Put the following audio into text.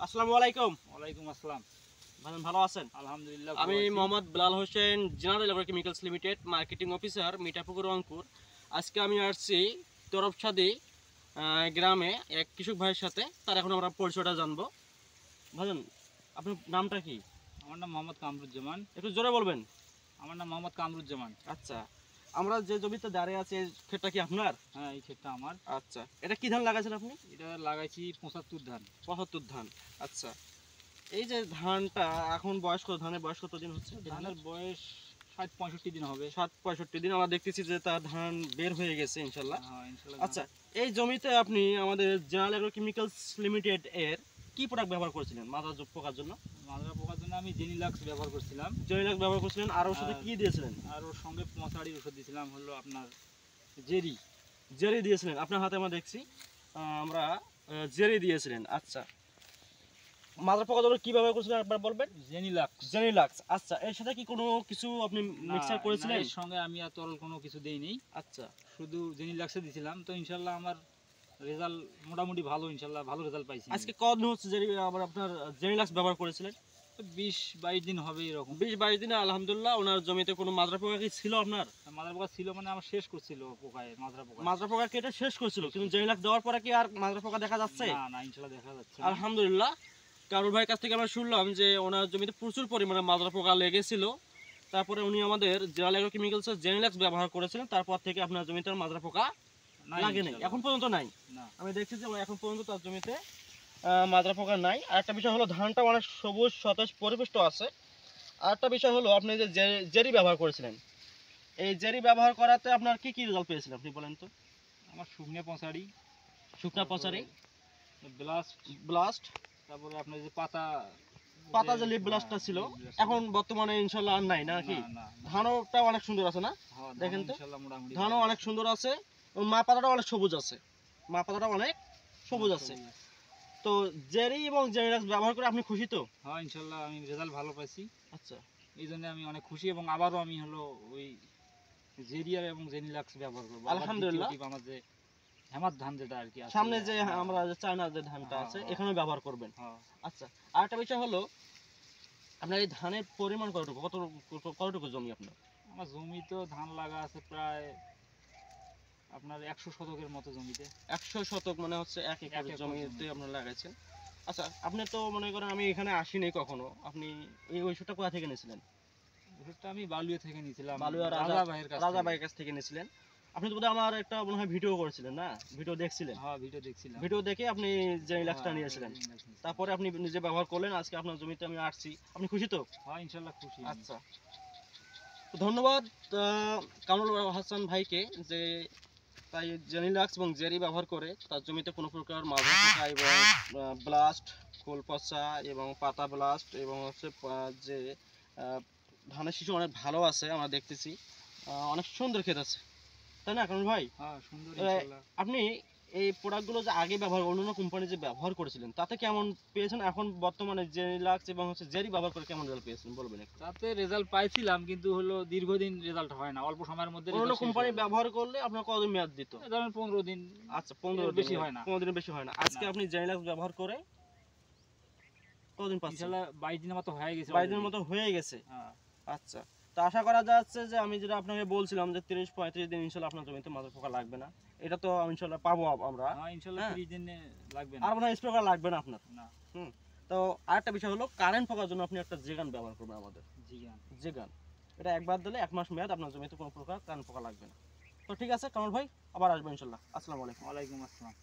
আসসালামু আলাইকুম। ওয়ালাইকুম আসসালাম। ভালো আছেন? আলহামদুলিল্লাহ আমি Mohammad Bilal Hossain, general agro chemicals limited marketing officer, Mithapukur Rangpur. আজকে আমি আসছি তরফসাদি গ্রামে এক কৃষক ভাইয়ের সাথে। তার এখন আমরা পরিচয়টা জানবো। ভাইজান, আপনার নামটা কি? আমার নাম মোহাম্মদ কামরুজ্জামান। একটু জোরে বলবেন। আমার নাম মোহাম্মদ কামরুজ্জামান। আচ্ছা, আমরা যে জমিতে দাঁড়িয়ে আছি এই ক্ষেতটা কি আপনার? হ্যাঁ, এই ক্ষেতটা আমার। আচ্ছা, এটা কি ধান লাগাইছেন আপনি? এটা লাগাইছি ৭৫ ধান। ৭৫ ধান। আচ্ছা, এই যে ধানটা এখন বয়স কত? ধানের বয়স কত দিন হচ্ছে? ধানের বয়স ৬০-৬৫ দিন হবে। ৬০-৬৫ দিন। আমরা দেখতেছি যে তার ধান বের হয়ে গেছে ইনশাল্লাহ। হ্যাঁ, ইনশাআল্লাহ। আচ্ছা, এই জমিতে আপনি আমাদের জেনারেল এগ্রো কেমিক্যালস লিমিটেড এর কি প্রোডাক্ট ব্যবহার করেছিলেন মাজরা পোকার জন্য? মাজরা পোকার জন্য আমি জেনিলাক্স ব্যবহার করছিলাম। জেনিলাক্স ব্যবহার করেছিলেন, আর ওর সাথে কি দিয়েছিলেন? আর ওর সঙ্গে পঁচাড়ির ওষুধ দিয়েছিলাম, হলো আপনার জেরি। জেরি দিয়েছিলেন, আপনার হাতে আমরা দেখছি আমরা জেরি দিয়েছিলেন। আচ্ছা, মাজরা পোকার জন্য কি ব্যবহার করেছিলেন একবার বলবেন? জেনিলাক্স। জেনিলাক্স। আচ্ছা, এর সাথে কি কোনো কিছু আপনি মিক্সার করেছিলেন? এর সঙ্গে আমি আর তরল কোনো কিছু দেইনি। আচ্ছা, শুধু জেনিলাক্সে দিয়েছিলাম। তো ইনশাআল্লাহ আমার রেজাল্ট মোটামুটি ভালো, ইনশাআল্লাহ ভালো রেজাল্ট পাইছি। আজকে কতদিন হচ্ছে জেরি আবার আপনার জেনিলাক্স ব্যবহার করেছিলেন? ২০-২২ দিন হবে এরকম। ২০-২২ দিনে আলহামদুলিল্লাহ ওনার জমিতে কোনো মাজরা পোকা কি ছিল আপনার? মাজরা পোকা ছিল, মানে আমার শেষ করছিল পোকায় মাজরা পোকা। মাজরা পোকা কেটে শেষ করেছিল, কিন্তু জেনিলাক্স দেওয়ার পরে কি আর মাজরা পোকা দেখা যাচ্ছে? না না, ইনশাআল্লাহ দেখা যাচ্ছে না। আলহামদুলিল্লাহ। কারুর ভাইয়ের কাছ থেকে আমরা শুনলাম যে ওনার জমিতে প্রচুর পরিমাণে মাজরা পোকা লেগেছিল, তারপরে উনি আমাদের জেনারেল এগ্রো কেমিক্যালসের জেনিলাক্স ব্যবহার করেছিলেন, তারপর থেকে আপনার জমিতে আর মাজরা পোকা লাগে নাই, এখন পর্যন্ত নাই। না। আমি দেখছি যে এখন পর্যন্ত তার জমিতে মাজরা পোকা নাই। আর একটা বিষয় হলো ধানটা অনেক সবুজ সতেজ পরিপুষ্ট আছে। আর একটা বিষয় হলো আপনি যে জেরি ব্যবহার করেছিলেন, এই জেরি ব্যবহার করাতে আপনার কি কি রেজাল্ট পেয়েছিলেন আপনি বলেন তো? আমার শুকনো পঁচাড়ি, শুকনা পচারি, ব্লাস্ট, ব্লাস্ট, তারপরে আপনার যে পাতা যে লিপ ব্লাস্টটা ছিল এখন বর্তমানে ইনশাল্লাহ আর নাই নাকি? না। ধানটা অনেক সুন্দর আছে না? দেখেন তো, ইনশাআল্লাহ মোটামুটি ধানও অনেক সুন্দর আছে, মা পাতাটা অনেক সবুজ আছে, মা পাতাটা অনেক সবুজ আছে। তো জেরি এবং জেনিলাক্স ব্যবহার করে আপনি খুশি তো? হ্যাঁ, ইনশাআল্লাহ আমি রেজাল্ট ভালো পাইছি। আচ্ছা, এই জন্য আমি অনেক খুশি, এবং আবারও আমি হলো ওই জেরিয়ার এবং জেনিলাক্স ব্যবহার করবো। আলহামদুলিল্লাহ। আমার যে হেমাত ধান যেটা আর কি আছে, সামনে যে আমরা যে চায়না যে ধানটা আছে এখানে ব্যবহার করবেন। আচ্ছা, আর একটা বিষয় হলো আপনার এই ধানের পরিমাণ কতটুকু, কতটুকু জমি আপনার? আমার জমি তো ধান লাগা আছে প্রায় আপনার ১০০ শতকের মতো জমিতে। ১০০ শতক মানে হচ্ছে ১ একর জমিতে আপনার লাগাইছেন। আচ্ছা, আপনি তো মনে করেন আমি এখানে আসিনি কখনো, আপনি এই ওষুধটা কোথা থেকে নিয়েছিলেন? ওষুধটা আমি বালুয়া থেকে নিয়েছিলাম, বালুয়া রাজা ভাইয়ের কাছ থেকে নিয়েছিলেন। আপনি তো বোধহয় আমার একটা মনে হয় ভিডিও করেছিলেন না? ভিডিও দেখছিলেন? হ্যাঁ, ভিডিও দেখছিলাম। ভিডিও দেখে আপনি জেনিলাক্সটা নিয়েছিলেন, তারপরে আপনি নিজে ব্যবহার করলেন, আজকে আপনার জমিতে আমি আসছি। আপনি খুশি তো? হ্যাঁ, ইনশাআল্লাহ খুশি। আচ্ছা, তো ধন্যবাদ কামরুল হাসান ভাইকে, যে তাই জেনিলাক্স এবং জেরি ব্যবহার করে তার জমিতে কোনো প্রকার মাজরা পোকা এবং ব্লাস্ট, খোল পচা এবং পাতা ব্লাস্ট এবং হচ্ছে যে ধানের শিশু অনেক ভালো আছে আমরা দেখতেছি, অনেক সুন্দর ক্ষেত আছে, তাই না কামরুল ভাই? হ্যাঁ, সুন্দর ইনশাআল্লাহ। আপনি এই প্রোডাক্টগুলো যে আগে ব্যবহার অন্যান্য কোম্পানি যে ব্যবহার করেছিলেন তাতে কেমন পেয়েছেন? এখন বর্তমানে জেনিলাক্স এবং হচ্ছে জেরি ব্যবহার করে কেমন রেজাল্ট পেয়েছেন বলবেন একটু? তাতে রেজাল্ট পাইছিলাম, কিন্তু হলো দীর্ঘদিন রেজাল্ট হয় না, অল্প সময়ের মধ্যে। অন্য কোম্পানি ব্যবহার করলে আপনার কতদিন মেয়াদ দিত? ধরেন ১৫ দিন। আচ্ছা, 15 দিন বেশি হয় না। 15 দিনের বেশি হয় না। আজকে আপনি জেনিলাক্স ব্যবহার করে কতদিন পাচ্ছেন? ইনশাআল্লাহ ২২ দিনের মতো হয়ে গেছে। 22 দিনের মতো হয়ে গেছে। হ্যাঁ। আচ্ছা, তো আশা করা যাচ্ছে যে আমি যেটা আপনাকে বলছিলাম যে 30-35 দিন ইনশাআল্লাহ আপনার জমিতে মাজরা পোকা লাগবে না, এটা তো ইনশাআল্লাহ পাবো আমরা। হ্যাঁ, ইনশাআল্লাহ 30 দিন লাগবে না। আর আপনার স্প্রে করা লাগবে না আপনার। না। তো আরেকটা বিষয় হলো কারেন্ট পোকার জন্য আপনি একটা জিগান ব্যবহার করবেন আমাদের। জিগান এটা একবার দিলে 1 মাস মেয়াদ, আপনার জমিতে কোনো প্রকার কারেন্ট পোকা লাগবে না। তো ঠিক আছে কামরুল ভাই, আবার আসবেন ইনশাআল্লাহ। আসসালামু আলাইকুম। ওয়ালাইকুম আসসালাম।